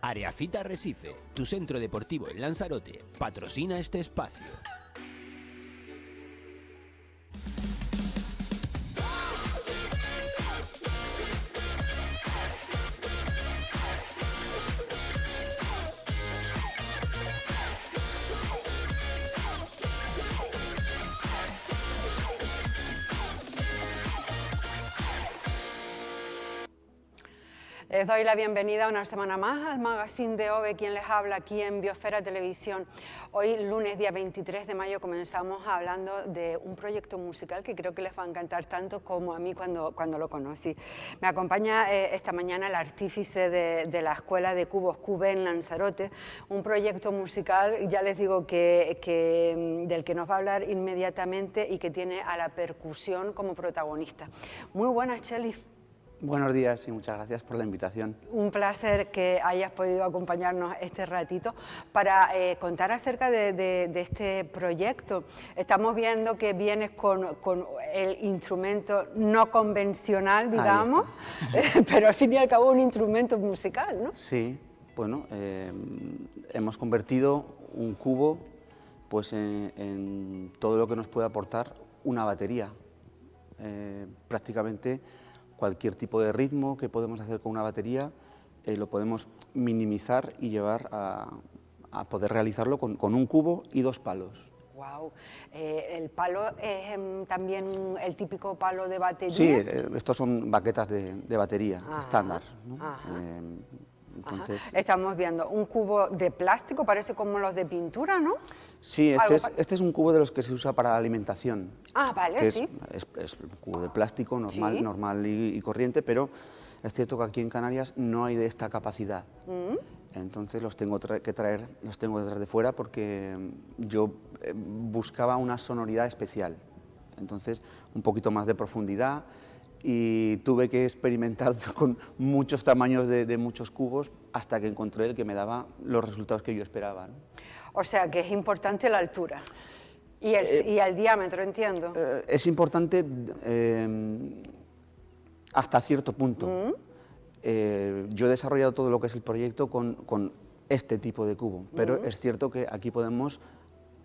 Areafita Recife, tu centro deportivo en Lanzarote, patrocina este espacio. Les doy la bienvenida una semana más al magazine de OVE, quien les habla aquí en Biosfera Televisión. Hoy, lunes, día 23 de mayo, comenzamos hablando de un proyecto musical que creo que les va a encantar tanto como a mí cuando lo conocí. Me acompaña esta mañana el artífice de la Escuela de Cubos CUBE en Lanzarote, un proyecto musical, ya les digo, del que nos va a hablar inmediatamente y que tiene a la percusión como protagonista. Muy buenas, Chely. Buenos días y muchas gracias por la invitación. Un placer que hayas podido acompañarnos este ratito para contar acerca de este proyecto. Estamos viendo que vienes con el instrumento no convencional, digamos, pero al fin y al cabo un instrumento musical, ¿no? Sí, bueno, hemos convertido un cubo pues, en todo lo que nos puede aportar una batería. Prácticamente cualquier tipo de ritmo que podemos hacer con una batería lo podemos minimizar y llevar a poder realizarlo con un cubo y dos palos. Wow. ¿El palo es también el típico palo de batería? Sí, estos son baquetas de batería estándar, ¿no? Entonces, estamos viendo un cubo de plástico, parece como los de pintura, ¿no? Sí, este es un cubo de los que se usa para la alimentación. Ah, vale, sí. Es un cubo de plástico normal, sí, normal y corriente, pero es cierto que aquí en Canarias no hay de esta capacidad. Entonces los tengo que traer, los tengo detrás de fuera porque yo buscaba una sonoridad especial. Entonces, un poquito más de profundidad. Y tuve que experimentar con muchos tamaños de muchos cubos hasta que encontré el que me daba los resultados que yo esperaba, ¿no? O sea, que es importante la altura y el diámetro, entiendo. Es importante hasta cierto punto. Yo he desarrollado todo lo que es el proyecto con este tipo de cubo, pero es cierto que aquí podemos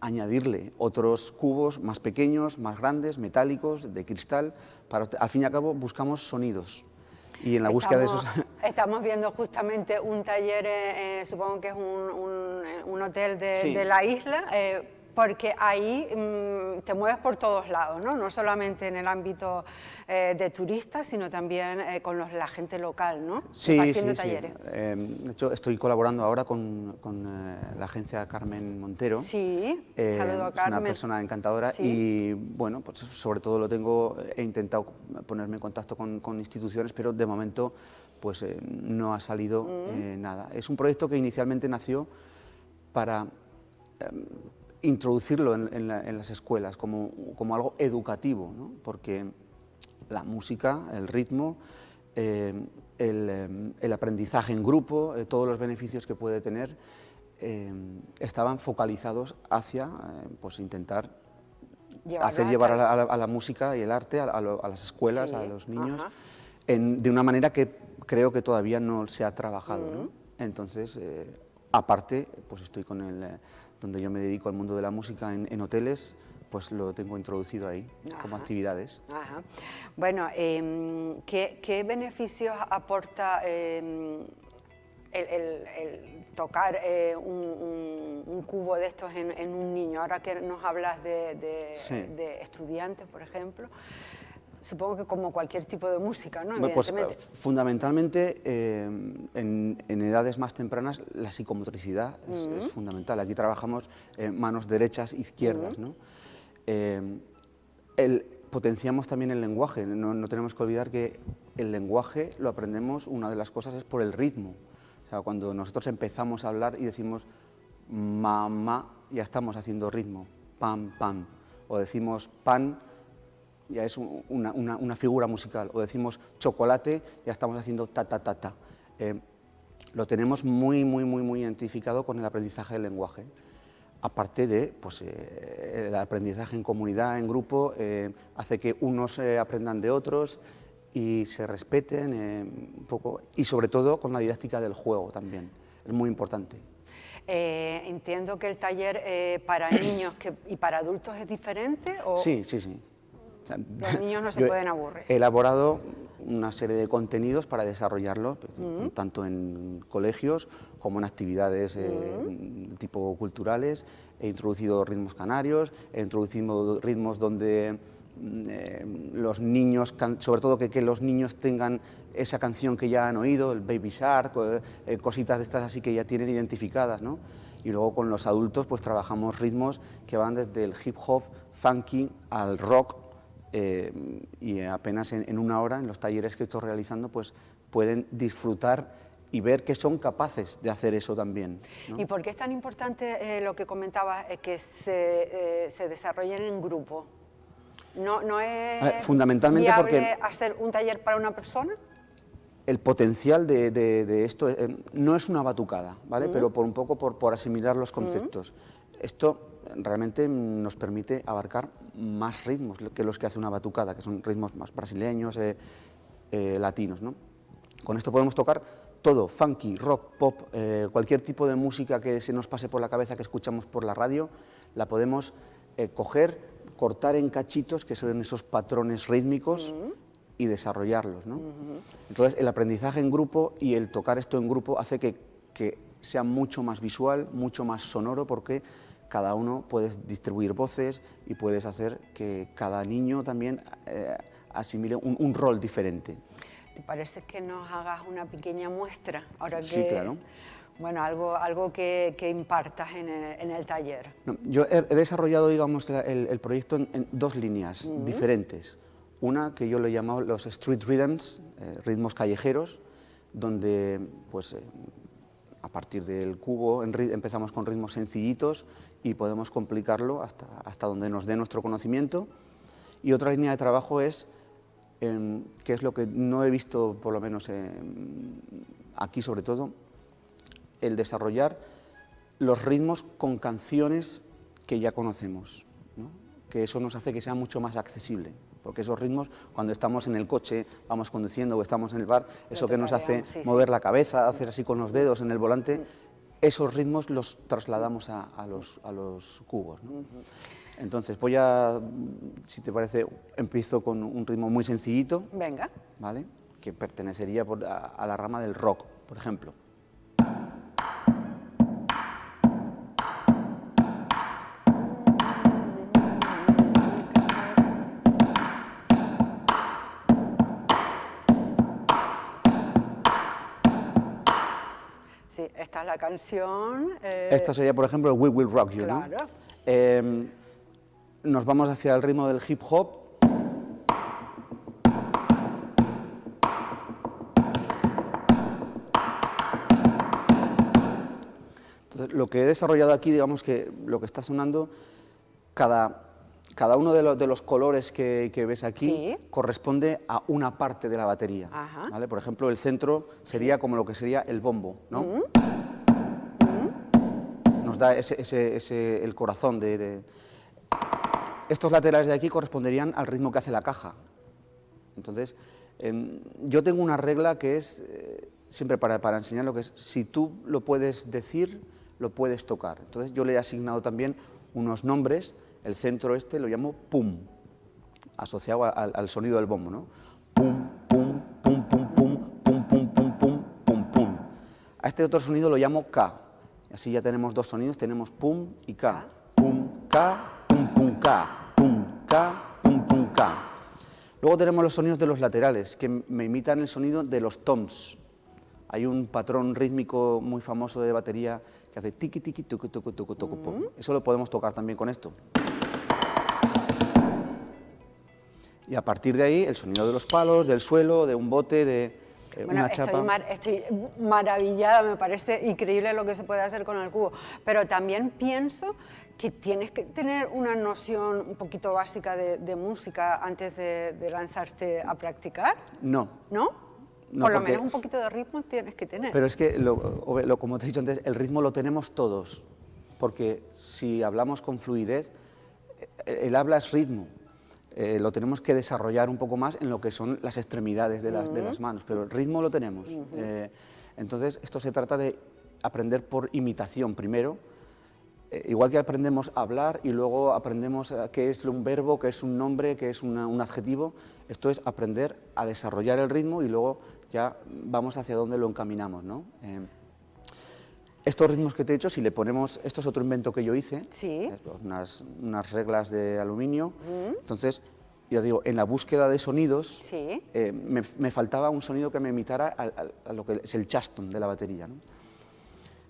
añadirle otros cubos más pequeños, más grandes, metálicos, de cristal, para, al fin y al cabo buscamos sonidos. Y en la búsqueda de esos... Estamos viendo justamente un taller, supongo que es un hotel de la isla, porque ahí te mueves por todos lados, ¿no? No solamente en el ámbito de turistas, sino también con la gente local, ¿no? Sí, haciendo sí, talleres. Sí. De hecho, estoy colaborando ahora con la agencia Carmen Montero. Sí, saludo a Carmen. Es una persona encantadora, sí. Y bueno, pues sobre todo he intentado ponerme en contacto con instituciones, pero de momento pues no ha salido nada. Es un proyecto que inicialmente nació para introducirlo en las escuelas como algo educativo, ¿no? Porque la música, el ritmo, el aprendizaje en grupo, todos los beneficios que puede tener, estaban focalizados hacia pues intentar hacer llevar a la música y el arte a las escuelas, sí, a los niños, de una manera que creo que todavía no se ha trabajado, ¿no? Entonces, aparte, pues estoy donde yo me dedico al mundo de la música en hoteles, pues lo tengo introducido ahí como actividades. Bueno, ¿qué beneficios aporta el tocar un cubo de estos en un niño? Ahora que nos hablas de estudiantes, por ejemplo, supongo que como cualquier tipo de música, ¿no? Bueno, pues, fundamentalmente, en edades más tempranas, la psicomotricidad es fundamental. Aquí trabajamos manos derechas, izquierdas, ¿no? Potenciamos también el lenguaje. No tenemos que olvidar que el lenguaje lo aprendemos, una de las cosas es por el ritmo. O sea, cuando nosotros empezamos a hablar y decimos mamá, ya estamos haciendo ritmo, pam, pam. O decimos pan, ya es una figura musical, o decimos chocolate, ya estamos haciendo ta, ta, ta, ta. Lo tenemos muy identificado con el aprendizaje del lenguaje. Aparte de, pues, el aprendizaje en comunidad, en grupo, hace que unos aprendan de otros y se respeten un poco, y sobre todo con la didáctica del juego también. es muy importante. Entiendo que el taller para niños y para adultos es diferente. ¿O? Sí, sí, sí. O sea, los niños no se yo pueden aburrir. He elaborado una serie de contenidos para desarrollarlo, tanto en colegios como en actividades tipo culturales. He introducido ritmos canarios, he introducido ritmos donde los niños, sobre todo que los niños tengan esa canción que ya han oído, el Baby Shark, cositas de estas así que ya tienen identificadas, ¿no? Y luego con los adultos pues trabajamos ritmos que van desde el hip hop, funky, al rock, y apenas en una hora, en los talleres que estoy realizando, pues pueden disfrutar y ver que son capaces de hacer eso también, ¿no? ¿Y por qué es tan importante lo que comentabas, que se desarrollen en grupo? ¿No es fundamentalmente viable porque hacer un taller para una persona? el potencial de esto no es una batucada, ¿vale? Pero por un poco por asimilar los conceptos. Esto realmente nos permite abarcar más ritmos que los que hace una batucada, que son ritmos más brasileños, latinos, ¿no? Con esto podemos tocar todo, funky, rock, pop, cualquier tipo de música que se nos pase por la cabeza, que escuchamos por la radio, la podemos coger, cortar en cachitos, que son esos patrones rítmicos, y desarrollarlos, ¿no? Entonces, el aprendizaje en grupo y el tocar esto en grupo hace que sea mucho más visual, mucho más sonoro, porque cada uno puedes distribuir voces y puedes hacer que cada niño también asimile un rol diferente. ¿Te parece que nos hagas una pequeña muestra? Ahora Sí, claro. Bueno, algo que impartas en el taller. No, yo he desarrollado, digamos, el proyecto en dos líneas diferentes. Una que yo le he llamado los street rhythms, ritmos callejeros, donde pues, a partir del cubo empezamos con ritmos sencillitos y podemos complicarlo hasta donde nos dé nuestro conocimiento. Y otra línea de trabajo es, que es lo que no he visto, por lo menos aquí sobre todo, el desarrollar los ritmos con canciones que ya conocemos, ¿no? Que eso nos hace que sea mucho más accesible, porque esos ritmos, cuando estamos en el coche, vamos conduciendo o estamos en el bar, eso que nos hace mover la cabeza, hacer así con los dedos en el volante, esos ritmos los trasladamos a los cubos, ¿no? Entonces voy a, si te parece, empiezo con un ritmo muy sencillito. Venga. ¿Vale? Que pertenecería a la rama del rock, por ejemplo. Sí, esta es la canción. Esta sería, por ejemplo, el We Will Rock You, claro. ¿no? Nos vamos hacia el ritmo del hip hop. Entonces, lo que he desarrollado aquí, digamos que lo que está sonando, cada uno de los colores que ves aquí corresponde a una parte de la batería, ¿vale? Por ejemplo, el centro sería como lo que sería el bombo, ¿no? Nos da el corazón de... Estos laterales de aquí corresponderían al ritmo que hace la caja. Entonces, yo tengo una regla que es, siempre para enseñar lo que es, si tú lo puedes decir, lo puedes tocar. Entonces, yo le he asignado también unos nombres. El centro lo llamo pum, asociado al sonido del bombo, ¿no? Pum, pum, pum, pum, pum, pum, pum, pum, pum, pum, pum. A este otro sonido lo llamo K. Así ya tenemos dos sonidos, tenemos pum y K. Pum, K, pum, pum, K. Pum, K, pum, pum, K. Luego tenemos los sonidos de los laterales, que me imitan el sonido de los toms. Hay un patrón rítmico muy famoso de batería que hace tiqui, tiqui, tucu, tucu, tucu, tucu, pum. Eso lo podemos tocar también con esto. Y a partir de ahí, el sonido de los palos, del suelo, de un bote, de una chapa. Estoy maravillada, me parece increíble lo que se puede hacer con el cubo, pero también pienso que tienes que tener una noción un poquito básica de música antes de lanzarte a practicar. No. ¿No? No, por lo menos un poquito de ritmo tienes que tener. Pero es que, como te he dicho antes, el ritmo lo tenemos todos, porque si hablamos con fluidez, el habla es ritmo. Lo tenemos que desarrollar un poco más en lo que son las extremidades de las manos, pero el ritmo lo tenemos. Entonces, esto se trata de aprender por imitación primero, igual que aprendemos a hablar y luego aprendemos qué es un verbo, qué es un nombre, qué es un adjetivo. Esto es aprender a desarrollar el ritmo y luego ya vamos hacia dónde lo encaminamos, ¿no? Estos ritmos que te he dicho, si le ponemos, esto es otro invento que yo hice, Sí. unas reglas de aluminio. Entonces, ya digo, en la búsqueda de sonidos, Sí. me faltaba un sonido que me imitara a lo que es el chaston de la batería, ¿no?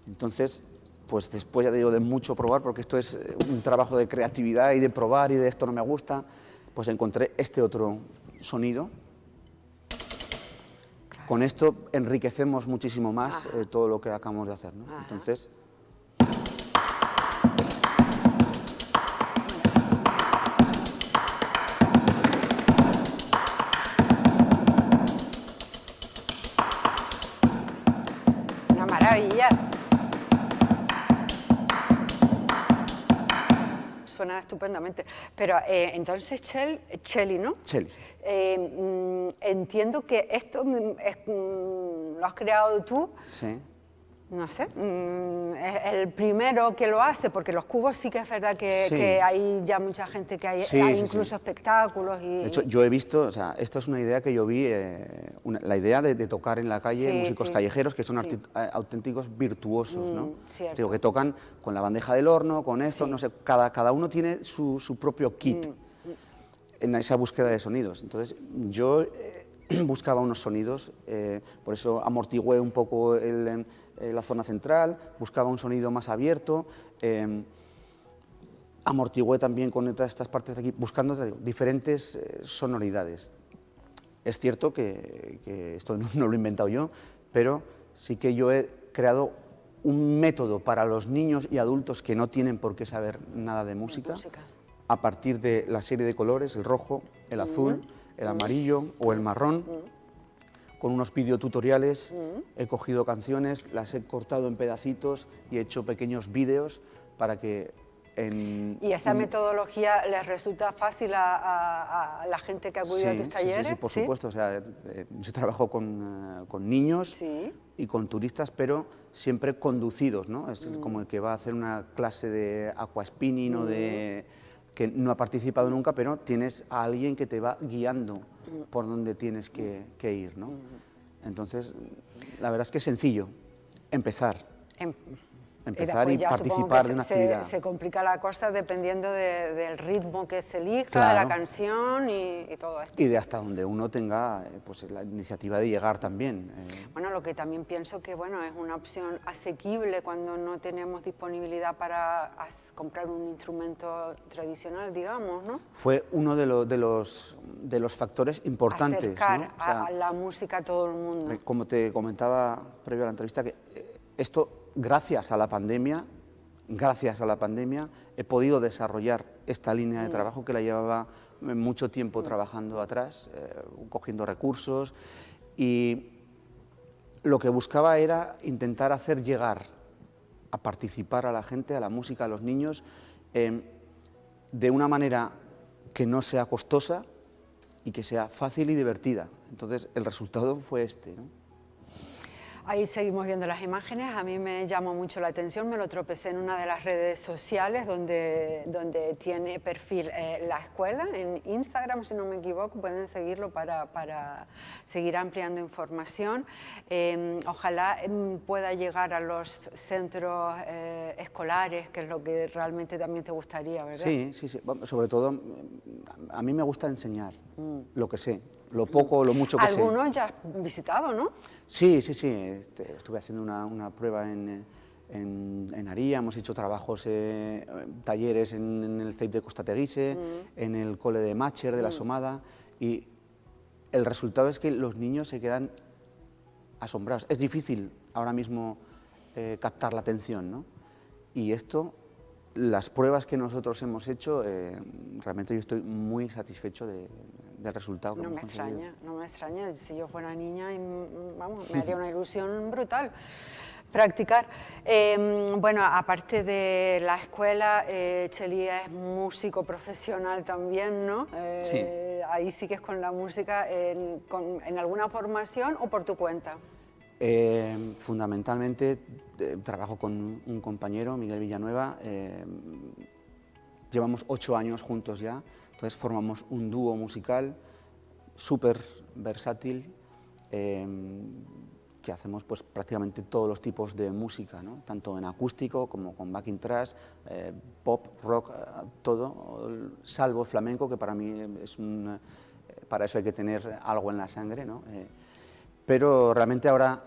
Entonces, pues después, ya digo, de mucho probar, porque esto es un trabajo de creatividad y de probar y de esto no me gusta, pues encontré este otro sonido. Con esto enriquecemos muchísimo más todo lo que acabamos de hacer, ¿no? Entonces, Una maravilla. Suena estupendamente. Pero entonces, Txeli, ¿no? Txeli. Entiendo que esto lo has creado tú. Sí. No sé, es el primero que lo hace, porque los cubos sí que es verdad que, Sí. que hay ya mucha gente que hay, Sí, hay sí, incluso sí. espectáculos y... De hecho, yo he visto, o sea, esto es una idea que yo vi, la idea de tocar en la calle Sí, músicos sí. callejeros que son Sí. auténticos virtuosos, ¿no? cierto. Digo, que tocan con la bandeja del horno, con esto, Sí. no sé, cada uno tiene su propio kit en esa búsqueda de sonidos. Entonces, yo buscaba unos sonidos, por eso amortigué un poco la zona central, buscaba un sonido más abierto, amortigué también con todas estas partes de aquí, buscando diferentes sonoridades. Es cierto que esto no lo he inventado yo, pero sí que yo he creado un método para los niños y adultos que no tienen por qué saber nada de música, a partir de la serie de colores, el rojo, el azul, el amarillo o el marrón. Con unos videotutoriales he cogido canciones, las he cortado en pedacitos y he hecho pequeños vídeos para que ¿Y esta metodología les resulta fácil a la gente que acude a tus talleres? Sí, por supuesto. O sea, yo trabajo con niños Sí. y con turistas, pero siempre conducidos, ¿no? Es como el que va a hacer una clase de aquaspinning o de... que no ha participado nunca, pero tienes a alguien que te va guiando por donde tienes que ir, ¿no? Entonces, la verdad es que es sencillo empezar. Empezar y después ya supongo participar que de una actividad. Se complica la cosa dependiendo del ritmo que se elija, de Claro. la canción y todo esto. Y de hasta donde uno tenga pues, la iniciativa de llegar también. Bueno, lo que también pienso que bueno, es una opción asequible cuando no tenemos disponibilidad para comprar un instrumento tradicional, digamos, ¿no? Fue uno de los factores importantes. Acercar ¿no? O sea, a la música a todo el mundo. como te comentaba previo a la entrevista, que esto, gracias a la pandemia, he podido desarrollar esta línea de trabajo que la llevaba mucho tiempo trabajando atrás, cogiendo recursos, y lo que buscaba era intentar hacer llegar a participar a la gente, a la música, a los niños, de una manera que no sea costosa y que sea fácil y divertida. Entonces, el resultado fue este, ¿no? Ahí seguimos viendo las imágenes, a mí me llamó mucho la atención, me lo tropecé en una de las redes sociales donde tiene perfil la escuela, en Instagram si no me equivoco, pueden seguirlo para seguir ampliando información. Ojalá pueda llegar a los centros escolares, que es lo que realmente también te gustaría, ¿verdad? Sí, sí, sí. Sobre todo, a mí me gusta enseñar lo que sé, lo poco o lo mucho que sé. Algunos ya has visitado, ¿no? Sí, sí, sí. Estuve haciendo una prueba en Aría, hemos hecho trabajos, talleres en el CEIP de Costateguise, en el cole de Mácher, de la Somada, y el resultado es que los niños se quedan asombrados. Es difícil ahora mismo captar la atención, ¿no? Y esto, las pruebas que nosotros hemos hecho, realmente yo estoy muy satisfecho del resultado que No hemos me conseguido. extraña, no me extraña. Si yo fuera niña, vamos, me haría una ilusión brutal practicar. Bueno, aparte de la escuela, Txeli es músico profesional también, ¿no? Sí. Ahí sí que es con la música, ¿en alguna formación o por tu cuenta? Fundamentalmente trabajo con un compañero, Miguel Villanueva, llevamos 8 años juntos ya, entonces formamos un dúo musical súper versátil, que hacemos pues prácticamente todos los tipos de música, ¿no? Tanto en acústico como con backing tracks, pop, rock, todo, salvo flamenco, que para mí es para eso hay que tener algo en la sangre, ¿no? Pero realmente ahora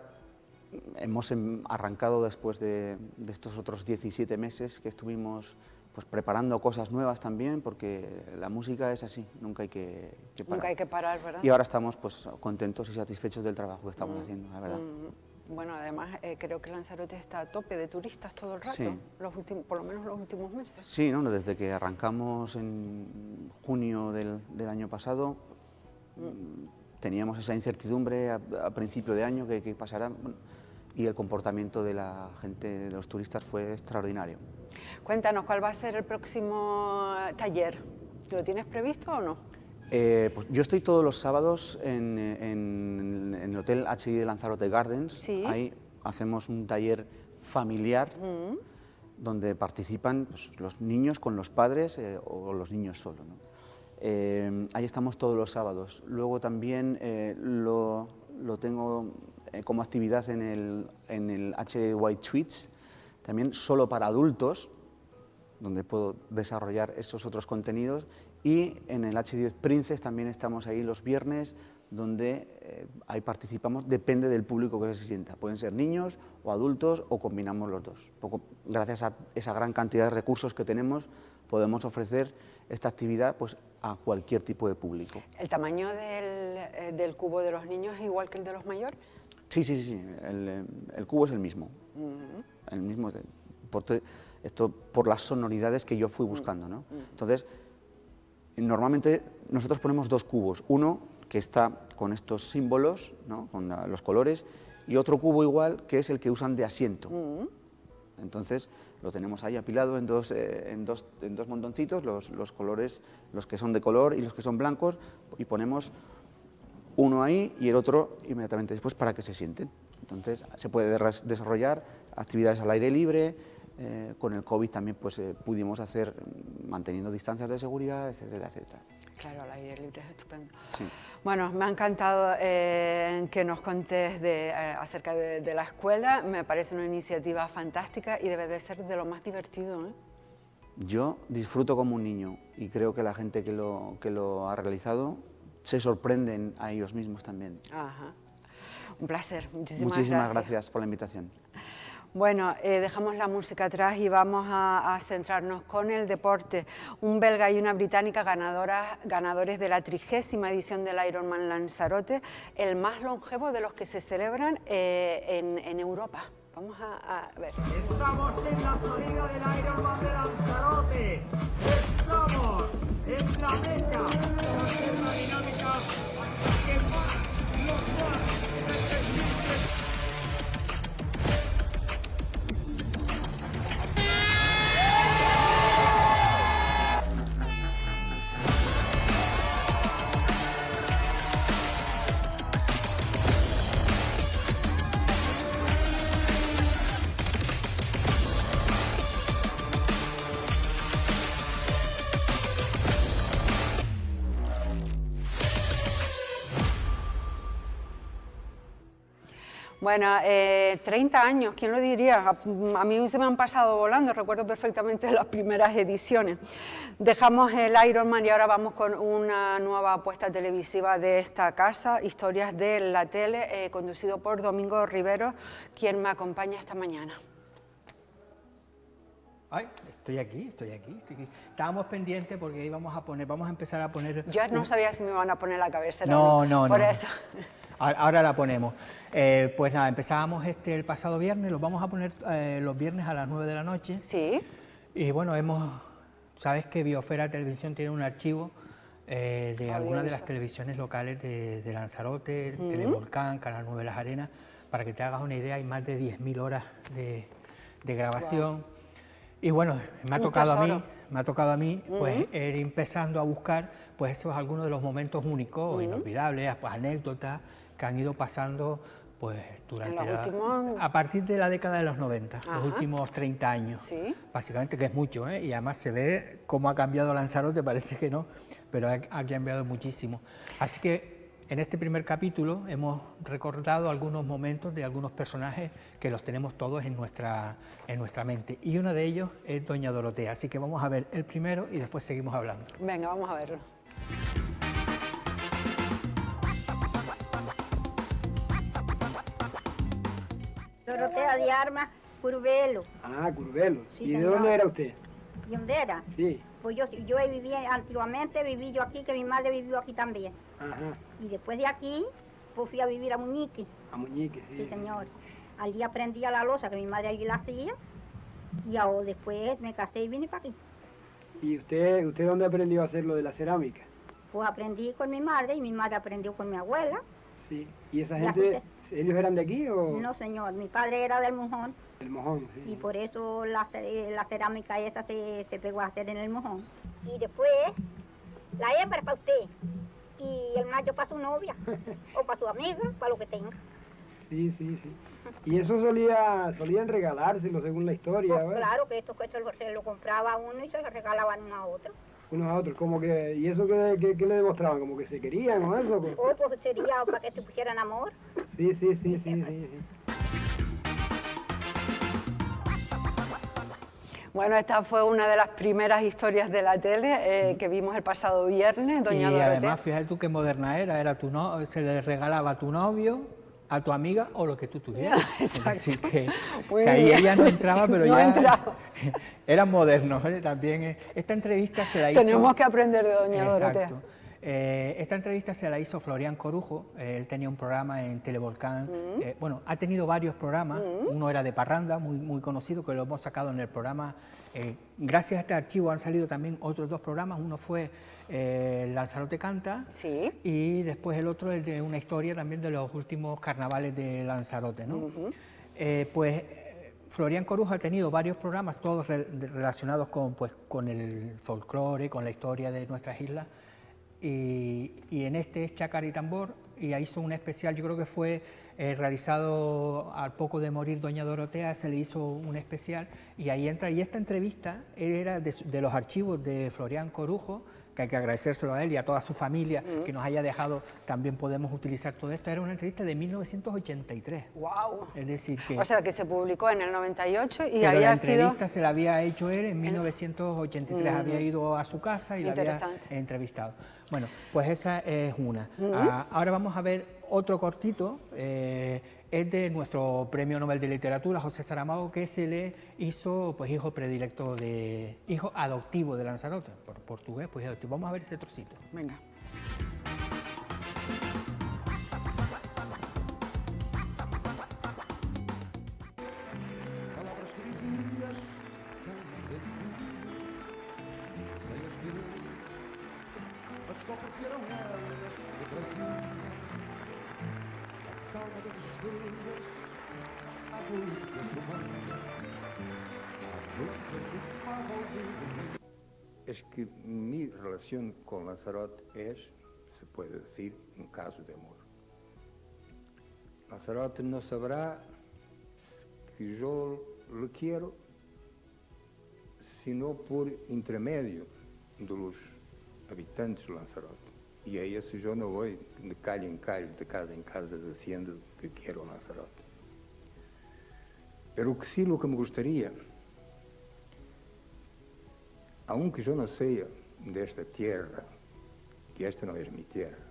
hemos arrancado después de estos otros 17 meses que estuvimos pues preparando cosas nuevas también, porque la música es así, nunca hay que parar. Nunca hay que parar, ¿verdad? Y ahora estamos pues contentos y satisfechos del trabajo que estamos haciendo, la verdad. Bueno, además creo que Lanzarote está a tope de turistas todo el rato, Sí. Por lo menos los últimos meses. Sí, ¿no? Desde que arrancamos en junio del año pasado, teníamos esa incertidumbre a principio de año que pasará, bueno, y el comportamiento de la gente, de los turistas, fue extraordinario. Cuéntanos, ¿cuál va a ser el próximo taller? ¿Lo tienes previsto o no? Pues yo estoy todos los sábados en el Hotel HI de Lanzarote Gardens. Sí. Ahí hacemos un taller familiar donde participan pues, los niños con los padres o los niños solos, ¿no? Ahí estamos todos los sábados. Luego también lo tengo como actividad en el HI White Suites, también solo para adultos, donde puedo desarrollar esos otros contenidos, y en el H10 Princess también estamos ahí los viernes, donde ahí participamos, depende del público que se sienta, pueden ser niños o adultos o combinamos los dos. Gracias a esa gran cantidad de recursos que tenemos, podemos ofrecer esta actividad pues, a cualquier tipo de público. ¿El tamaño del cubo de los niños es igual que el de los mayores? Sí, el cubo es el mismo. El mismo, esto por las sonoridades que yo fui buscando, ¿no? Entonces, normalmente nosotros ponemos 2 cubos, uno que está con estos símbolos, ¿no? Con los colores, y otro cubo igual que es el que usan de asiento. Entonces lo tenemos ahí apilado en dos montoncitos, los colores, los que son de color y los que son blancos, y ponemos uno ahí y el otro inmediatamente después para que se sienten. Entonces se puede desarrollar actividades al aire libre. Con el COVID también pues, pudimos hacer manteniendo distancias de seguridad, etcétera, etcétera. Claro, al aire libre es estupendo. Sí. Bueno, me ha encantado que nos contes acerca de la escuela. Me parece una iniciativa fantástica y debe de ser de lo más divertido, ¿eh? Yo disfruto como un niño y creo que la gente que lo ha realizado se sorprenden a ellos mismos también. Ajá. Un placer, muchísimas gracias por la invitación. Bueno, dejamos la música atrás y vamos a centrarnos con el deporte. Un belga y una británica ganadores de la 30ª edición del Ironman Lanzarote, el más longevo de los que se celebran en Europa. Vamos a ver. Estamos en la salida del Ironman de Lanzarote. Estamos en la meta. Va a ser una dinámica hasta que más los más necesiten. Bueno, 30 años, ¿quién lo diría? A mí se me han pasado volando, recuerdo perfectamente las primeras ediciones. Dejamos el Ironman y ahora vamos con una nueva apuesta televisiva de esta casa, Historias de la Tele, conducido por Domingo Rivero, quien me acompaña esta mañana. Ay, estoy aquí. Estábamos pendientes porque íbamos a empezar a poner... Yo no sabía si me iban a poner la cabecera No, o no, por eso. Ahora la ponemos. Pues nada, empezábamos el pasado viernes, los vamos a poner los viernes a las 9 de la noche. Sí. Y bueno, sabes que Biosfera Televisión tiene un archivo de algunas de las televisiones locales de Lanzarote, Televolcán, Canal 9 Las Arenas. Para que te hagas una idea, hay más de 10.000 horas de grabación. Wow. Y bueno, me ha tocado a mí pues ir empezando a buscar pues esos algunos de los momentos únicos, inolvidables, pues anécdotas que han ido pasando pues durante En los últimos... a partir de la década de los 90, Ajá. los últimos 30 años, Sí. básicamente, que es mucho, ¿eh? Y además se ve cómo ha cambiado Lanzarote, parece que no, pero ha cambiado muchísimo. Así que en este primer capítulo hemos recordado algunos momentos de algunos personajes que los tenemos todos en nuestra mente, y uno de ellos es Doña Dorotea, así que vamos a ver el primero y después seguimos hablando. Venga, vamos a verlo. Dorotea de Armas, Curvelo. Ah, Curvelo. Sí, ¿Y de señor. dónde era usted? ¿Y dónde era? Sí. Pues yo viví, antiguamente viví yo aquí, que mi madre vivió aquí también. Ajá. Y después de aquí, pues fui a vivir a Muñique. A Muñique, sí. Sí, señor. Allí aprendí a la loza, que mi madre allí la hacía. Y ahora después me casé y vine para aquí. ¿Y usted dónde aprendió a hacer lo de la cerámica? Pues aprendí con mi madre y mi madre aprendió con mi abuela. Sí. ¿Y esa Ya gente, ellos eran de aquí o...? No, señor, mi padre era del Mojón Del Mojón, sí. y por eso la cerámica esa se pegó a hacer en el Mojón. Y después, la hembra para usted y el macho para su novia o para su amiga, para lo que tenga. Sí, sí, sí. Y eso solían regalárselo según la historia, Pues ¿verdad? claro que esto se lo compraba a uno y se lo regalaban uno a otro. Unos a otros, como que... ¿Y eso qué le demostraban? ¿Como que se querían o eso? Hoy pues sería para que se pusieran amor. Sí, sí, sí, sí, sí, sí. Bueno, esta fue una de las primeras historias de la tele que vimos el pasado viernes, Doña Y Dorotea. además, fíjate tú qué moderna era se le regalaba a tu novio, a tu amiga o lo que tú tuvieras. Exacto. Es decir, que Muy ahí bien. ella no entraba, pero No ya entraba. eran modernos. También esta entrevista se la hizo... Tenemos que aprender de Doña Dorotea. Exacto. Esta entrevista se la hizo Florian Corujo, él tenía un programa en Televolcán, bueno, ha tenido varios programas, uno era de parranda, muy conocido, que lo hemos sacado en el programa. Gracias a este archivo han salido también otros dos programas, uno fue Lanzarote Canta, Sí. y después el otro es de una historia también de los últimos carnavales de Lanzarote, ¿no? Florian Corujo ha tenido varios programas, todos relacionados con el folclore, con la historia de nuestras islas, y en este es Chácara y Tambor, y hizo un especial, yo creo que fue realizado al poco de morir Doña Dorotea, se le hizo un especial, y ahí entra, y esta entrevista era de los archivos de Florian Corujo, que hay que agradecérselo a él y a toda su familia, que nos haya dejado, también podemos utilizar todo esto. Era una entrevista de 1983. ¡Wow! Es decir, que... O sea, que se publicó en el 98 y pero había la sido... entrevista se la había hecho él en 1983, había ido a su casa y la había Interesante. entrevistado. Bueno, pues esa es una. Ahora vamos a ver otro cortito, es de nuestro Premio Nobel de Literatura, José Saramago, que se le hizo pues hijo adoptivo de Lanzarote, por portugués, pues adoptivo. Vamos a ver ese trocito. Venga. Palavras que dizias sem sentido, sem as querer, mas só porque eram elas que traziam a calma das estrelas, à noite que assomava, à noite que assomava ao vivo. Es que mi relación con Lanzarote es, se puede decir, un caso de amor. Lanzarote no sabrá que yo le quiero, sino por intermedio de los habitantes de Lanzarote. Y a eso yo no voy de calle en calle, de casa en casa, diciendo que quiero Lanzarote. Pero que sí lo que me gustaría, aunque yo no sea de esta tierra, que esta no es mi tierra,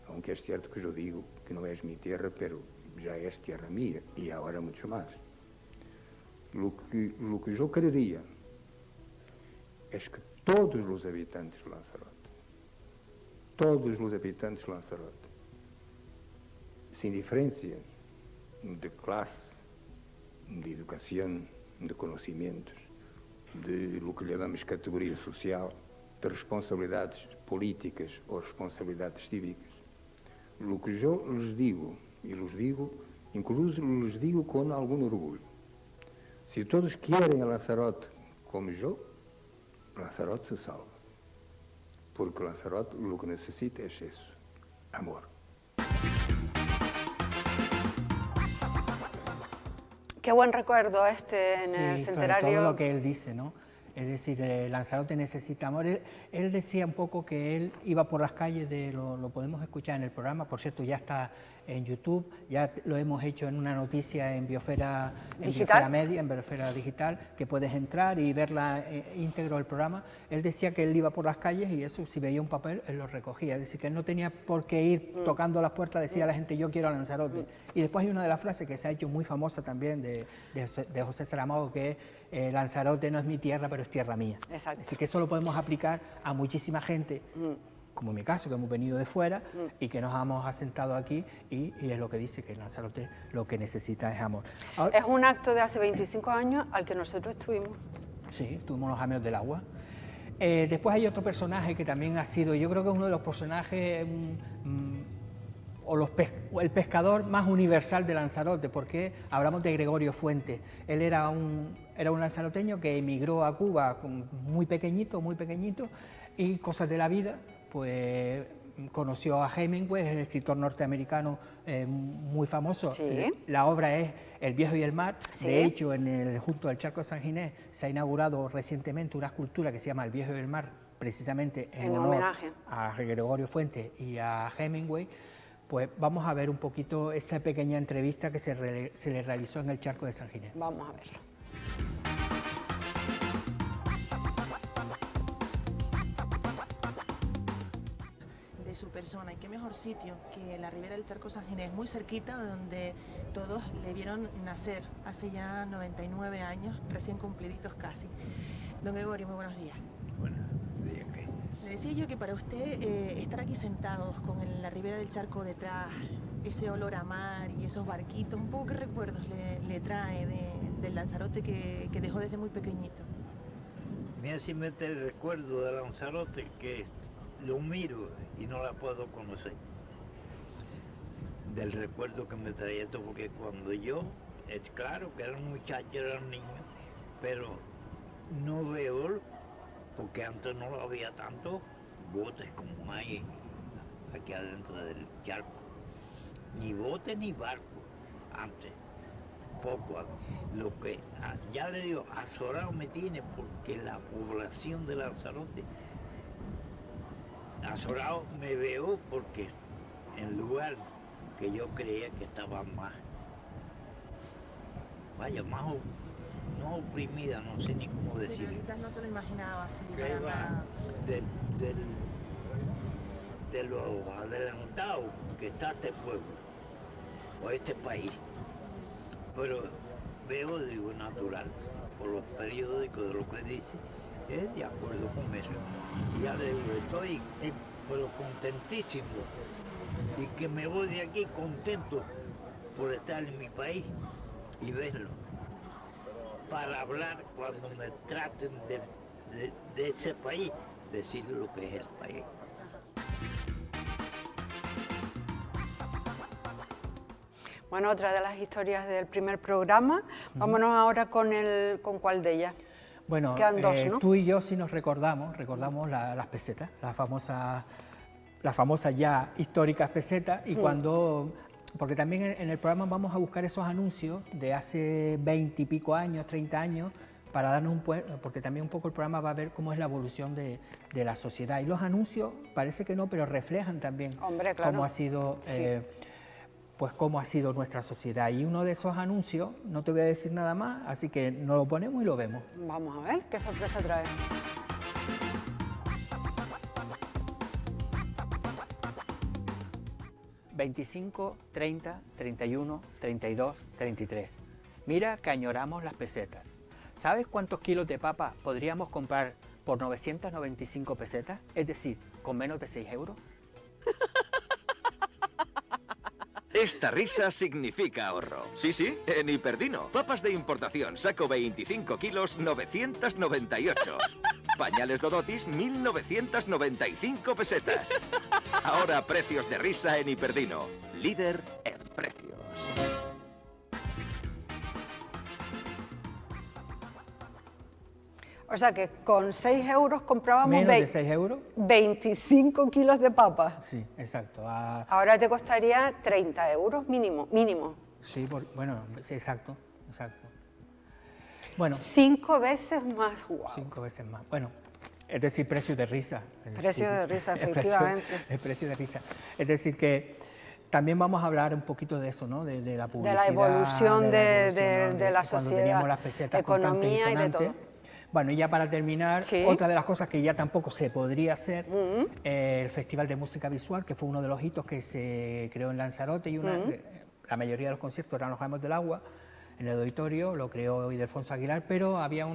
aunque es cierto que yo digo que no es mi tierra, pero ya es tierra mía y ahora mucho más. Lo que yo querería es que todos los habitantes de Lanzarote, sin diferencia de clase, de educación, de conocimientos, de lo que llamamos categoria social, de responsabilidades políticas ou responsabilidades cívicas. Lo que yo les digo, y los digo, incluso les digo con algún orgullo, si todos quieren a Lanzarote como yo, Lanzarote se salva. Porque Lanzarote lo que necesita es eso, amor. Qué buen recuerdo este en el Sí, centenario. sobre todo lo que él dice, ¿no? Es decir, Lanzarote necesita amor. Él decía un poco que él iba por las calles, lo podemos escuchar en el programa, por cierto, ya está en YouTube, ya lo hemos hecho en una noticia en Biosfera, ¿Digital? Media, en Biosfera Digital, que puedes entrar y verla íntegro el programa. Él decía que él iba por las calles y eso, si veía un papel, él lo recogía. Es decir, que él no tenía por qué ir tocando las puertas, decía a la gente, yo quiero a Lanzarote. Y después hay una de las frases que se ha hecho muy famosa también de José Saramago, que es Lanzarote no es mi tierra, pero es tierra mía. Exacto. Así que eso lo podemos aplicar a muchísima gente, como en mi caso, que hemos venido de fuera y que nos hemos asentado aquí y es lo que dice, que Lanzarote lo que necesita es amor. Ahora, Es un acto de hace 25 años al que nosotros estuvimos. sí, tuvimos los Amigos del Agua. Después hay otro personaje que también ha sido, yo creo que es uno de los personajes o el pescador más universal de Lanzarote, porque hablamos de Gregorio Fuentes. Él era un lanzaroteño que emigró a Cuba muy pequeñito, y cosas de la vida, pues conoció a Hemingway, el escritor norteamericano muy famoso. Sí. La obra es El viejo y el mar. Sí. De hecho, junto al Charco de San Ginés se ha inaugurado recientemente una escultura que se llama El viejo y el mar, precisamente en honor homenaje a Gregorio Fuentes y a Hemingway. Pues vamos a ver un poquito esa pequeña entrevista que se le realizó en el Charco de San Ginés. Vamos a verlo. De su persona, y qué mejor sitio que la ribera del Charco San Ginés, muy cerquita, donde todos le vieron nacer hace ya 99 años, recién cumpliditos casi. Don Gregorio, muy buenos días. Buenos días, ¿qué? Le decía yo que para usted estar aquí sentados con la ribera del charco detrás, ese olor a mar y esos barquitos, un poco qué recuerdos le trae del Lanzarote que dejó desde muy pequeñito. Me hace meter el recuerdo de Lanzarote que lo miro y no la puedo conocer. Del recuerdo que me traía esto, porque cuando yo, es claro que era un muchacho, era un niño, pero no veo, porque antes no lo había tanto botes como hay aquí adentro del charco. Ni botes ni barcos, antes. Poco. Lo que ya le digo, azorado me tiene porque la población de Lanzarote, azorado me veo porque en lugar que yo creía que estaba más, vaya, más, no oprimida, no sé ni cómo Sí, decirlo. quizás no se lo imaginaba así. Que para va nada. de lo adelantado que está este pueblo o este país. Pero veo, digo, natural, por los periódicos de lo que dice, es de acuerdo con eso. Y ya le digo, estoy pero contentísimo y que me voy de aquí contento por estar en mi país y verlo. Para hablar cuando me traten de ese país, decir lo que es el país. Bueno, otra de las historias del primer programa. Vámonos ahora con cuál de ellas. Bueno, Quedan dos, ¿no? tú y yo sí nos recordamos las pesetas, las famosas ya históricas pesetas, y cuando, porque también en el programa vamos a buscar esos anuncios de hace 20 y pico años, 30 años, para darnos porque también un poco el programa va a ver cómo es la evolución de la sociedad. Y los anuncios, parece que no, pero reflejan también Hombre, claro. cómo ha sido... Sí. Pues cómo ha sido nuestra sociedad. Y uno de esos anuncios, no te voy a decir nada más, así que nos lo ponemos y lo vemos. Vamos a ver qué sorpresa trae. ...25, 30, 31, 32, 33. Mira que añoramos las pesetas. ¿Sabes cuántos kilos de papa podríamos comprar por 995 pesetas? Es decir, con menos de 6 euros. Esta risa significa ahorro. Sí, sí, en Hiperdino. Papas de importación, saco 25 kilos, 998. Pañales Dodotis, 1.995 pesetas. Ahora precios de risa en Hiperdino. Líder en precios. O sea que con 6 euros comprábamos Menos de 6 euros. 25 kilos de papas. Sí, exacto. Ahora te costaría 30 euros mínimo. Sí, bueno, sí, exacto. exacto. Bueno, 5 veces más, wow. 5 veces más. Bueno, es decir, precio de risa. Precio de risa, efectivamente. El precio de risa. Es decir, que también vamos a hablar un poquito de eso, ¿no? De la publicidad. De la evolución de la sociedad, teníamos las pesetas economía y de todo. Bueno, y ya para terminar, Sí. otra de las cosas que ya tampoco se podría hacer, el Festival de Música Visual, que fue uno de los hitos que se creó en Lanzarote, y la mayoría de los conciertos eran los Amos del Agua, en el auditorio, lo creó Ildefonso Aguilar, pero había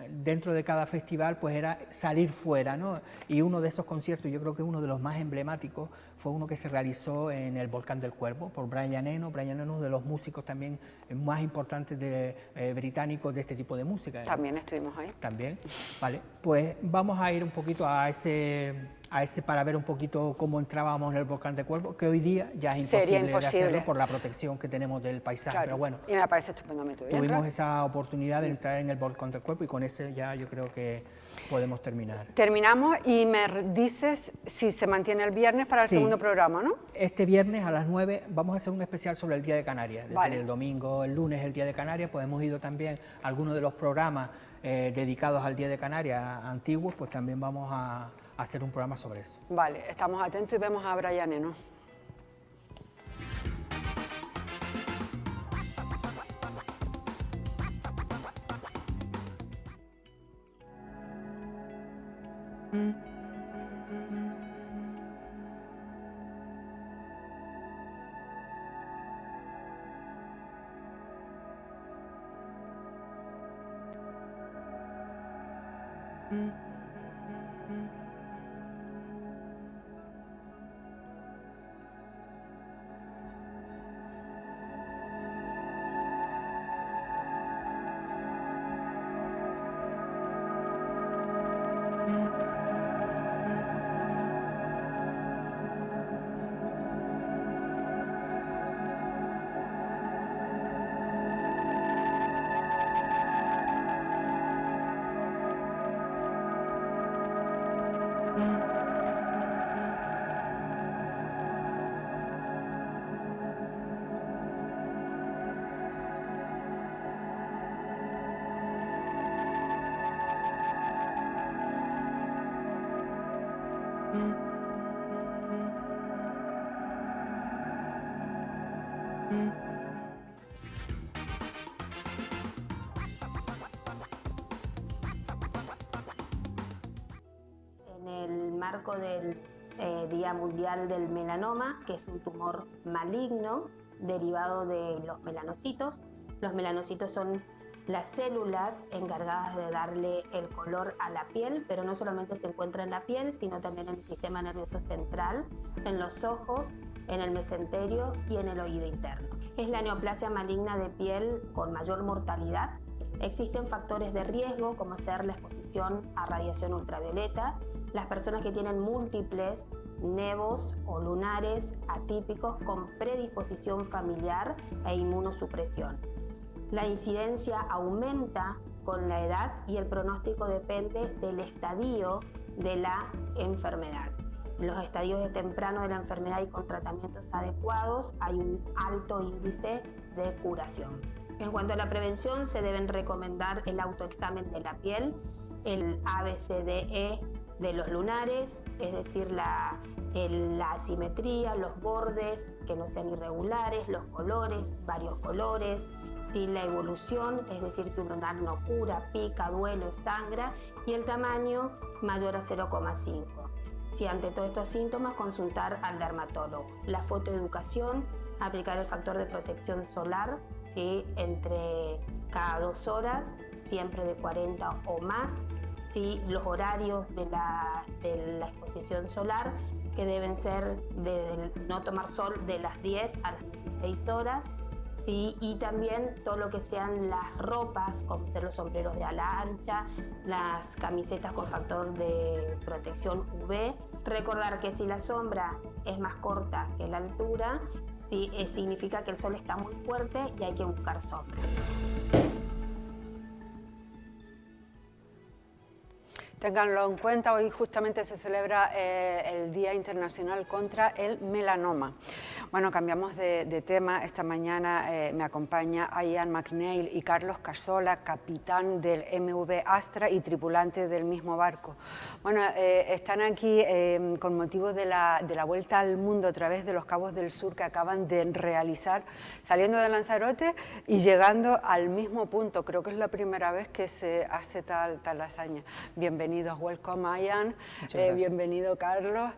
dentro de cada festival pues era salir fuera, ¿no? Y uno de esos conciertos, yo creo que uno de los más emblemáticos, fue uno que se realizó en el Volcán del Cuervo por Brian Eno. Brian Eno es uno de los músicos también más importantes británicos de este tipo de música. También estuvimos ahí. También, vale. Pues vamos a ir un poquito a ese para ver un poquito cómo entrábamos en el Volcán del Cuervo, que hoy día ya es Sería imposible de imposible. hacerlo por la protección que tenemos del paisaje, Claro. pero bueno. Y me parece estupendamente bien. Tuvimos claro. esa oportunidad de entrar en el Volcán del Cuervo y con ese ya yo creo que podemos terminar. Terminamos y me dices si se mantiene el viernes para el Sí. segundo programa, ¿no? Este viernes a las 9 vamos a hacer un especial sobre el Día de Canarias. Es Vale. decir, el domingo, el lunes, el Día de Canarias, pues hemos ido también a algunos de los programas dedicados al Día de Canarias antiguos, pues también vamos a hacer un programa sobre eso. Vale, estamos atentos y vemos a Brian Eno. En el marco del Día Mundial del Melanoma, que es un tumor maligno derivado de los melanocitos. Los melanocitos son las células encargadas de darle el color a la piel, pero no solamente se encuentra en la piel, sino también en el sistema nervioso central, en los ojos, en el mesenterio y en el oído interno. Es la neoplasia maligna de piel con mayor mortalidad. Existen factores de riesgo como ser la exposición a radiación ultravioleta, las personas que tienen múltiples nevos o lunares atípicos con predisposición familiar e inmunosupresión. La incidencia aumenta con la edad y el pronóstico depende del estadio de la enfermedad. En los estadios tempranos de la enfermedad y con tratamientos adecuados hay un alto índice de curación. En cuanto a la prevención, se deben recomendar el autoexamen de la piel, el ABCDE de los lunares, es decir, la asimetría, los bordes que no sean irregulares, los colores, varios colores, ¿sí? La evolución, es decir, si un lunar no cura, pica, duele o sangra, y el tamaño mayor a 0,5. Si ante todos estos síntomas, consultar al dermatólogo. La fotoeducación, aplicar el factor de protección solar, ¿sí? Entre cada 2 horas, siempre de 40 o más. ¿Sí? Los horarios de la exposición solar, que deben ser de no tomar sol de las 10 a las 16 horas. ¿Sí? Y también todo lo que sean las ropas, como ser los sombreros de ala ancha, las camisetas con factor de protección UV. Recordar que si la sombra es más corta que la altura, sí, significa que el sol está muy fuerte y hay que buscar sombra. Ténganlo en cuenta, hoy justamente se celebra el Día Internacional contra el Melanoma. Bueno, cambiamos de tema. Esta mañana me acompaña Ian McNeil y Carlos Casola, capitán del MV Astra y tripulante del mismo barco. Bueno, están aquí con motivo de la vuelta al mundo a través de los Cabos del Sur que acaban de realizar, saliendo de Lanzarote y llegando al mismo punto. Creo que es la primera vez que se hace tal hazaña. Bienvenidos, welcome Ian, bienvenido Carlos,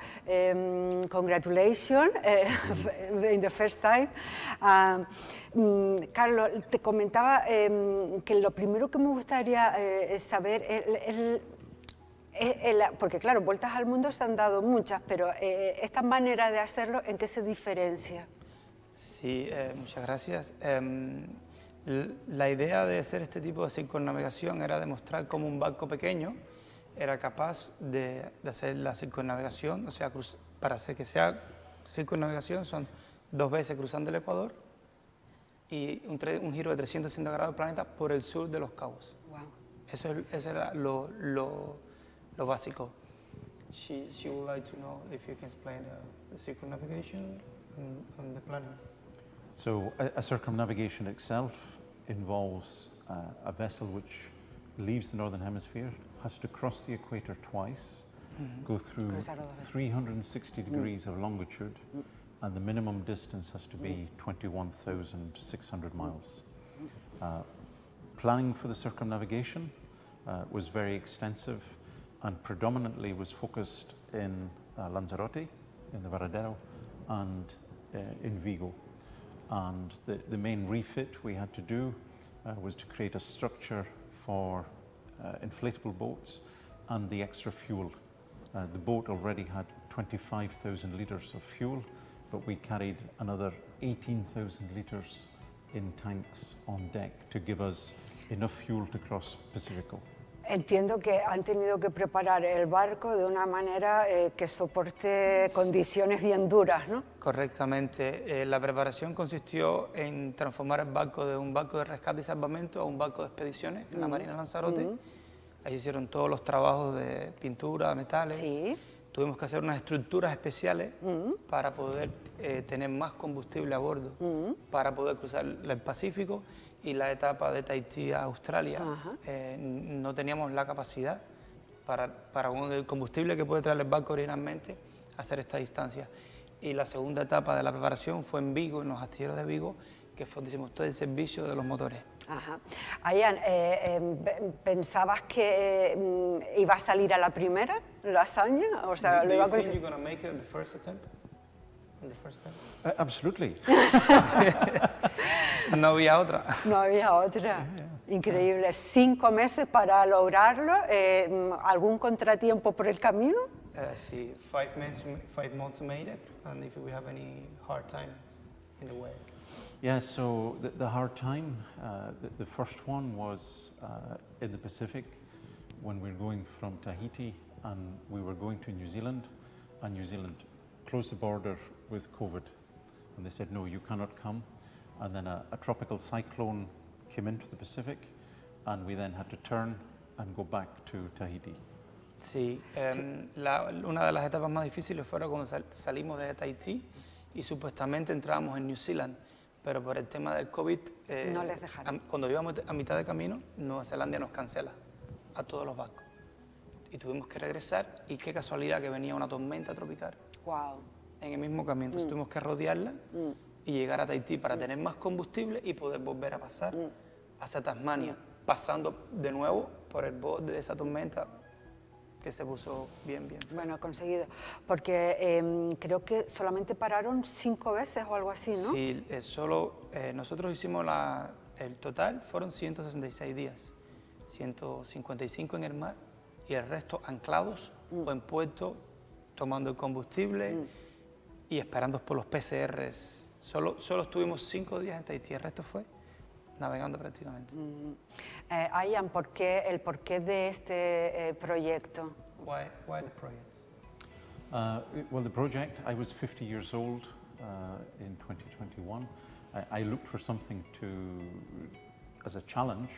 congratulations in the first time. Carlos, te comentaba que lo primero que me gustaría saber porque claro, vueltas al mundo se han dado muchas, pero esta manera de hacerlo, ¿en qué se diferencia? Sí, muchas gracias. La idea de hacer este tipo de circunnavegación era demostrar cómo un barco pequeño era capaz de hacer la circunnavegación, o sea, para hacer que sea circunnavegación son 2 veces cruzando el Ecuador y un giro de 360 grados del planeta por el sur de los Cabos. Wow. Eso era lo básico. She would like to know if you can explain the circumnavigation and the planning. So a circumnavigation itself involves a vessel which leaves the Northern Hemisphere, has to cross the equator twice, go through 360 degrees of longitude, and the minimum distance has to be 21,600 miles. Planning for the circumnavigation was very extensive and predominantly was focused in Lanzarote, in the Varadero, and in Vigo. And the main refit we had to do was to create a structure for inflatable boats and the extra fuel. The boat already had 25,000 litres of fuel, but we carried another 18,000 litres in tanks on deck to give us enough fuel to cross Pacifico. Entiendo que han tenido que preparar el barco de una manera que soporte condiciones bien duras, ¿no? Correctamente. La preparación consistió en transformar el barco de un barco de rescate y salvamento a un barco de expediciones en la Marina Lanzarote. Ahí se hicieron todos los trabajos de pintura, metales. Sí. Tuvimos que hacer unas estructuras especiales para poder tener más combustible a bordo, para poder cruzar el Pacífico. Y la etapa de Tahití a Australia, no teníamos la capacidad para el combustible que puede traer el barco originalmente hacer esta distancia. Y la segunda etapa de la preparación fue en Vigo, en los astilleros de Vigo, que fue, decimos, todo el servicio de los motores. Ajá. Ian, ¿pensabas que iba a salir a la primera la hazaña? O sea, Do ¿lo iba a you think conseguir? you're going to make it in the first attempt? In the first attempt? Absolutely. No había otra. No había otra. Increíble. 5 meses para lograrlo. ¿Algún contratiempo por el camino? Sí, 5 months made it, and if we have any hard time in the way. Yeah, so the hard time, the first one was in the Pacific when we were going from Tahiti and we were going to New Zealand, and New Zealand closed the border with COVID. And they said, no, you cannot come. And then a tropical cyclone came into the Pacific, and we then had to turn and go back to Tahiti. Sí, una de las etapas más difíciles fueron cuando salimos de Tahití y supuestamente entrábamos en New Zealand, pero por el tema del COVID, no les dejaron. Cuando íbamos a mitad de camino, Nueva Zelanda nos cancela a todos los barcos. Y tuvimos que regresar, y qué casualidad que venía una tormenta tropical. Wow. En el mismo camino, entonces tuvimos que rodearla y llegar a Tahití para tener más combustible y poder volver a pasar hacia Tasmania, pasando de nuevo por el borde de esa tormenta que se puso bien fuerte. Bueno, conseguido. Porque creo que solamente pararon 5 veces o algo así, ¿no? Sí, nosotros hicimos el total, fueron 166 días, 155 en el mar y el resto anclados o en puerto, tomando el combustible y esperando por los PCRs. Solo estuvimos 5 días en Tahití, el resto fue navegando prácticamente. Ian, el porqué de este proyecto? Why the project? Well, the project, I was 50 years old in 2021. I looked for something as a challenge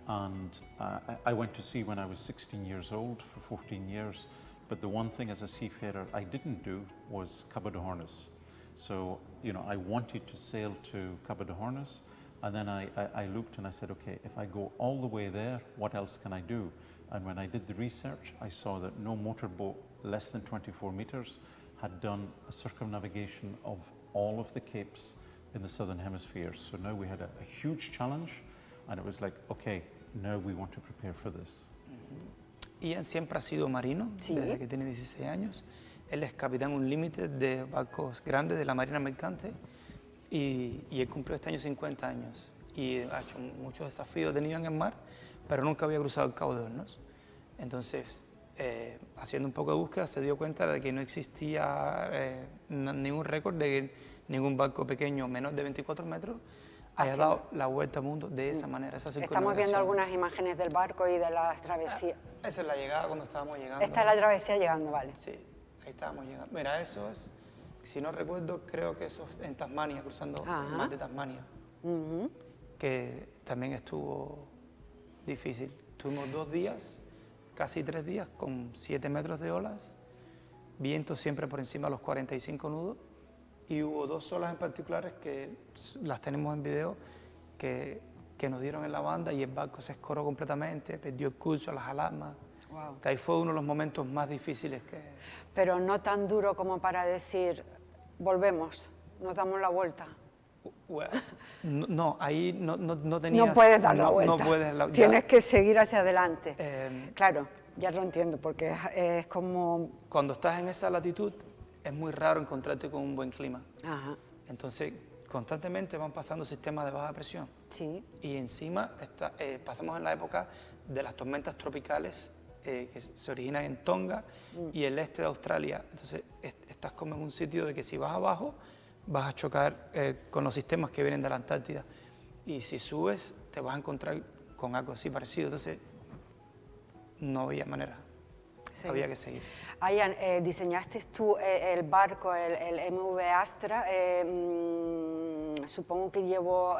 And I went to sea when I was 16 years old for 14 years. But the one thing as a seafarer I didn't do was Cabo de Hornos. So, you know, I wanted to sail to Cabo de Hornos, and then I looked and I said, okay, if I go all the way there, what else can I do? And when I did the research, I saw that no motorboat less than 24 meters had done a circumnavigation of all of the capes in the southern hemisphere. So now we had a huge challenge, and it was like, okay, now we want to prepare for this. Ian siempre ha sido marino, desde que tiene 16 años. Él es capitán unlimited de barcos grandes de la Marina Mercante y él cumplió este año 50 años. Y ha hecho muchos desafíos, ha tenido en el mar, pero nunca había cruzado el Cabo de Hornos. Entonces, haciendo un poco de búsqueda, se dio cuenta de que no existía ningún récord de que ningún barco pequeño, menos de 24 metros, haya dado la vuelta al mundo de esa manera, esa Estamos viendo algunas imágenes del barco y de las travesías. Esa es la llegada cuando estábamos llegando. Esta es la travesía llegando, vale. Sí, ahí estábamos llegando. Mira, eso es, si no recuerdo, creo que eso es en Tasmania, cruzando el mar de Tasmania, que también estuvo difícil. Tuvimos 2 días, casi 3 días, con 7 metros de olas, viento siempre por encima de los 45 nudos, y hubo 2 olas en particulares que las tenemos en video, que nos dieron en la banda y el barco se escoró completamente, perdió el curso, las alarmas. Wow. Que ahí fue uno de los momentos más difíciles que... Pero no tan duro como para decir, volvemos, nos damos la vuelta. No, ahí no tenías... No puedes dar la vuelta, no puedes tienes que seguir hacia adelante. Claro, ya lo entiendo, porque es como... Cuando estás en esa latitud, es muy raro encontrarte con un buen clima. Entonces, constantemente van pasando sistemas de baja presión. Sí. Y encima pasamos en la época de las tormentas tropicales que se originan en Tonga y el este de Australia. Entonces, estás como en un sitio de que si vas abajo, vas a chocar con los sistemas que vienen de la Antártida. Y si subes, te vas a encontrar con algo así parecido. Entonces, no había manera. Sí. Había que seguir. Ian, diseñaste tú el barco, el MV Astra. Supongo que llevó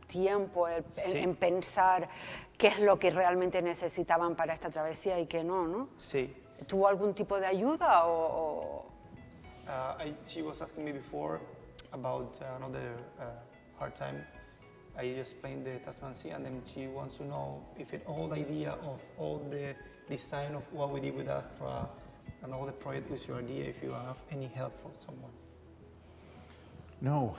tiempo en pensar qué es lo que realmente necesitaban para esta travesía y qué no, ¿no? Sí. ¿Tuvo algún tipo de ayuda o...? She was asking me before about another hard time. I explained the Tasman Sea, and then she wants to know if all the idea of all the design of what we did with Astra and all the project was your idea, if you have any help from someone. No,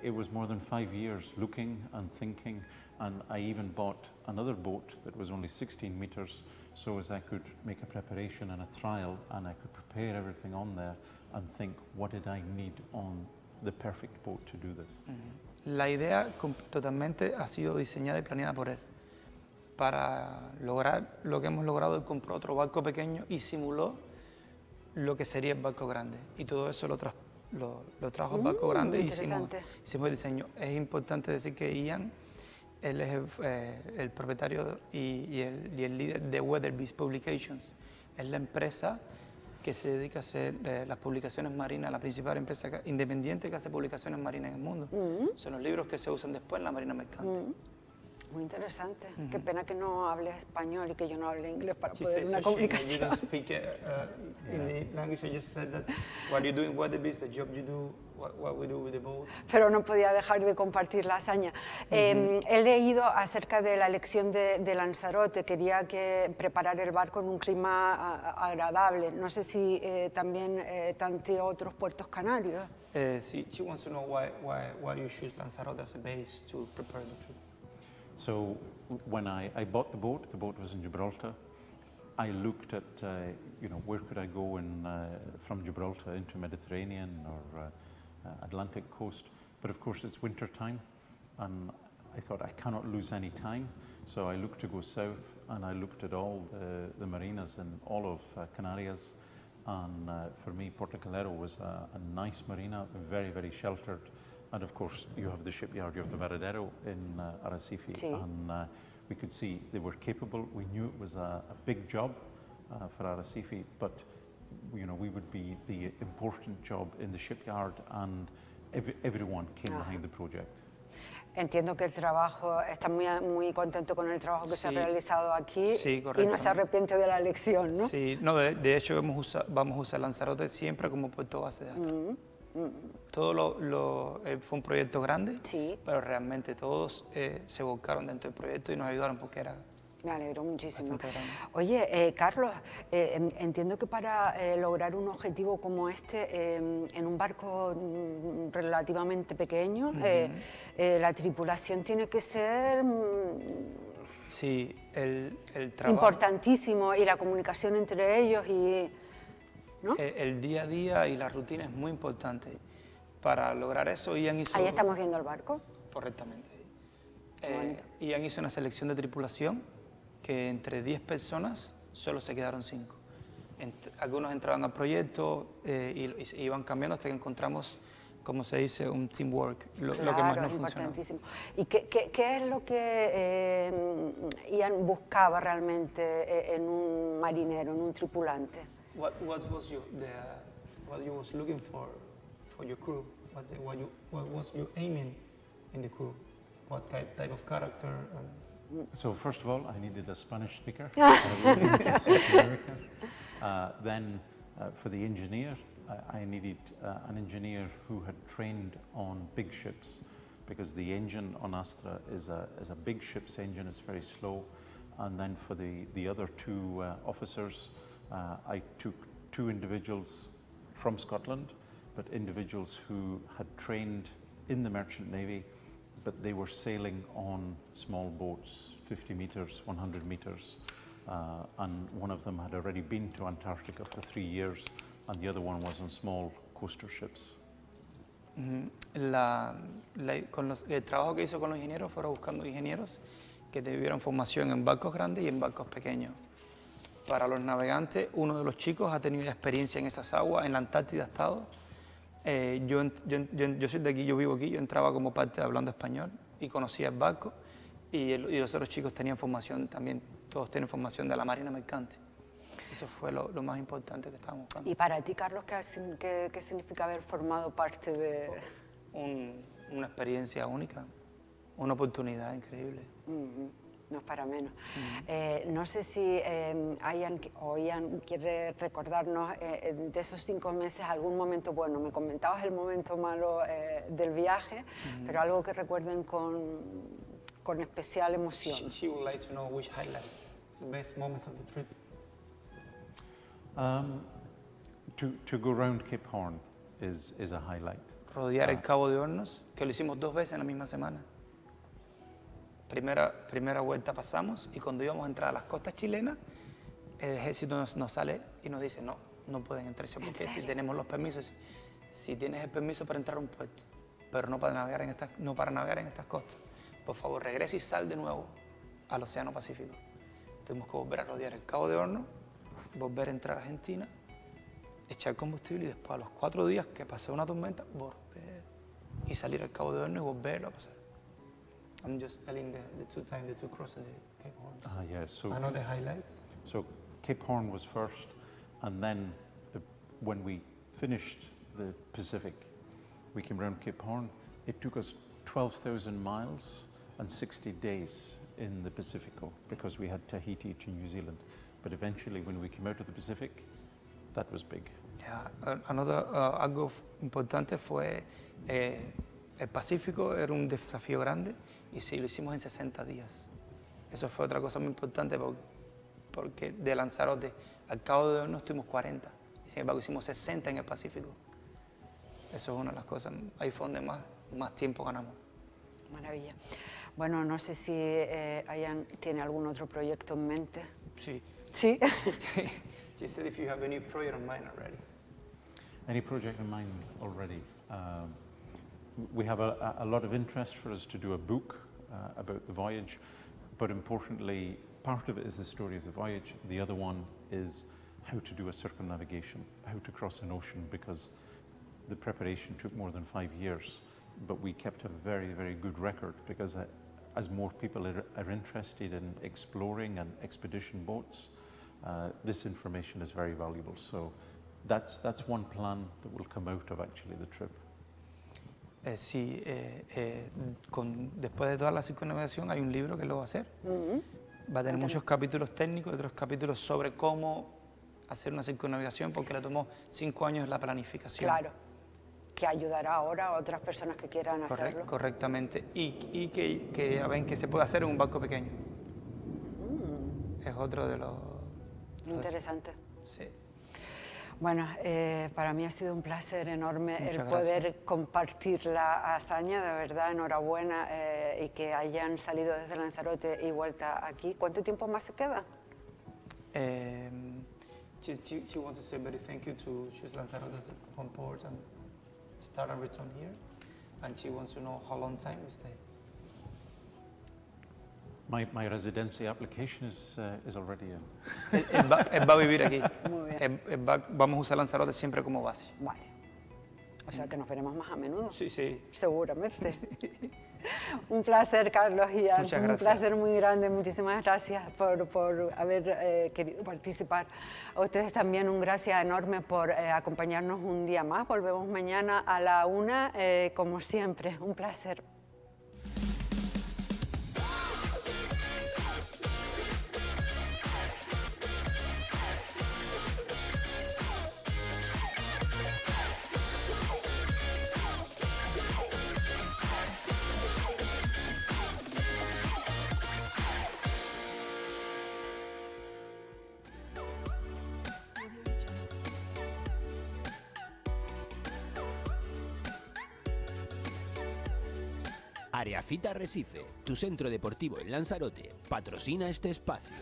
it was more than 5 years looking and thinking, and I even bought another boat that was only 16 meters, so as I could make a preparation and a trial, and I could prepare everything on there and think, what did I need on the perfect boat to do this? La idea totalmente ha sido diseñada y planeada por él. Para lograr lo que hemos logrado, él compró otro barco pequeño y simuló lo que sería el barco grande. Y todo eso lo trajo al barco grande y hicimos el diseño. Es importante decir que Ian, él es el propietario y el líder de Weatherbeast Publications. Es la empresa que se dedica a hacer las publicaciones marinas, la principal empresa independiente que hace publicaciones marinas en el mundo. Son los libros que se usan después en la Marina Mercante. Muy interesante. Qué pena que no hable español y que yo no hable inglés para poder una comunicación. You don't speak in the language. I just said that what you do in Weatherbeast, the job you do, what we do with the boat. Pero no podía dejar de compartir la hazaña. He leído acerca de la elección de Lanzarote. Quería que preparar el barco en un clima agradable. No sé si también tanteó otros puertos canarios. Sí, she wants to know why you choose Lanzarote as a base to prepare the trip. So when I bought the boat was in Gibraltar. I looked at, where could I go from Gibraltar into Mediterranean or Atlantic coast. But of course it's winter time, and I thought I cannot lose any time. So I looked to go south, and I looked at all the marinas in all of Canarias. And for me, Portocalero was a nice marina, very, very sheltered. And of course, you have the shipyard, you have the Varadero in Arrecife, and we could see they were capable. We knew it was a big job for Arrecife, but we would be the important job in the shipyard, and everyone came behind the project. Entiendo que el trabajo, está muy contento con el trabajo que se ha Sí. realizado aquí Sí, y no correctamente. se arrepiente de la elección, ¿no? Sí, no, de hecho vamos a usar Lanzarote siempre como puerto base de datos. Todo fue un proyecto grande, pero realmente todos se volcaron dentro del proyecto y nos ayudaron porque era Me alegro muchísimo. bastante grande. Oye, Carlos, entiendo que para lograr un objetivo como este, en un barco relativamente pequeño, la tripulación tiene que ser Sí, el trabajo. importantísimo y la comunicación entre ellos y... ¿no? El día a día y la rutina es muy importante. Para lograr eso, Ian hizo... Ahí estamos viendo el barco. Correctamente. Ian hizo una selección de tripulación que entre 10 personas solo se quedaron 5. Algunos entraban al proyecto y iban cambiando hasta que encontramos, como se dice, un teamwork, lo que más Claro, nos es funcionó. importantísimo. ¿Y qué es lo que Ian buscaba realmente en un marinero, en un tripulante? What was what you was looking for your crew? What was you aiming in the crew? What type of character? So first of all, I needed a Spanish speaker. In South America. Then for the engineer, I needed an engineer who had trained on big ships, because the engine on Astra is a big ship's engine. It's very slow. And then for the other two officers, I took 2 individuals from Scotland, but individuals who had trained in the Merchant Navy, but they were sailing on small boats, 50 meters, 100 meters, and one of them had already been to Antarctica for 3 years, and the other one was on small coaster ships. El trabajo que hizo con los ingenieros fueron buscando ingenieros que tuvieran formación en barcos grandes y en barcos pequeños. Para los navegantes, uno de los chicos ha tenido experiencia en esas aguas, en la Antártida ha estado. Yo soy de aquí, yo vivo aquí, yo entraba como parte de hablando español y conocía el barco, y los otros chicos tenían formación también, todos tienen formación de la Marina Mercante. Eso fue lo más importante que estábamos buscando. Y para ti, Carlos, ¿qué significa haber formado parte de...? Una experiencia única, una oportunidad increíble. No es para menos. No sé si Ian quiere recordarnos de esos 5 meses algún momento bueno. Me comentabas el momento malo del viaje, pero algo que recuerden con especial emoción. She would like to know which highlights, the best moments of the trip. To go round Cape Horn is a highlight. Rodear el Cabo de Hornos, que lo hicimos 2 veces en la misma semana. Primera vuelta pasamos, y cuando íbamos a entrar a las costas chilenas, el ejército nos sale y nos dice, no pueden entrar, porque si tenemos los permisos, si tienes el permiso para entrar a un puerto, pero no para navegar en estas costas, por favor regresa y sal de nuevo al Océano Pacífico. Tuvimos que volver a rodear el Cabo de Hornos, volver a entrar a Argentina, echar combustible, y después a los 4 días que pasó una tormenta, volver y salir al Cabo de Hornos y volverlo a pasar. I'm just telling the 2 times the 2 crossing the Cape Horn. Yeah, so I know the highlights. So Cape Horn was first, and then when we finished the Pacific, we came around Cape Horn. It took us 12,000 miles and 60 days in the Pacifico, because we had Tahiti to New Zealand. But eventually, when we came out of the Pacific, that was big. Yeah, algo importante fue el Pacífico, era un desafío grande, y sí, lo hicimos en 60 días. Eso fue otra cosa muy importante, porque de Lanzarote al Cabo de Hornos tuvimos 40, y sin embargo hicimos 60 en el Pacífico. Eso es una de las cosas, ahí fue donde más tiempo ganamos. Maravilla. Bueno, no sé si Ian tiene algún otro proyecto en mente. Sí. ¿Sí? She said if you have any project in mind already. Any project in mind already? We have a lot of interest for us to do a book about the voyage, but importantly, part of it is the story of the voyage. The other one is how to do a circumnavigation, how to cross an ocean, because the preparation took more than 5 years, but we kept a very, very good record, because as more people are interested in exploring and expedition boats, this information is very valuable. So that's one plan that will come out of actually the trip. después de toda la circunnavegación hay un libro que lo va a hacer. Va a tener muchos capítulos técnicos y otros capítulos sobre cómo hacer una circunnavegación, porque le tomó 5 años la planificación. Claro, que ayudará ahora a otras personas que quieran hacerlo. Correctamente, y que ya ven que se puede hacer en un barco pequeño. Es otro de los... Interesante. Sí. Bueno, para mí ha sido un placer enorme Muchas poder compartir la hazaña, de verdad, enhorabuena, y que hayan salido desde Lanzarote y vuelta aquí. ¿Cuánto tiempo más se queda? She wants to say very thank you to Choose Lanzarote as on board and start and return here, and she wants to know how long time we stay. My residency application is already in. Él va a vivir aquí. Muy bien. Vamos a usar Lanzarote siempre como base. Vale. O sea que nos veremos más a menudo. Sí, sí. Seguramente. Un placer, Carlos Ian. Muchas Un gracias. placer muy grande. Muchísimas gracias por haber querido participar. A ustedes también un gracias enorme por acompañarnos un día más. Volvemos mañana a la 1, como siempre. Un placer. Areafita Recife, tu centro deportivo en Lanzarote, patrocina este espacio.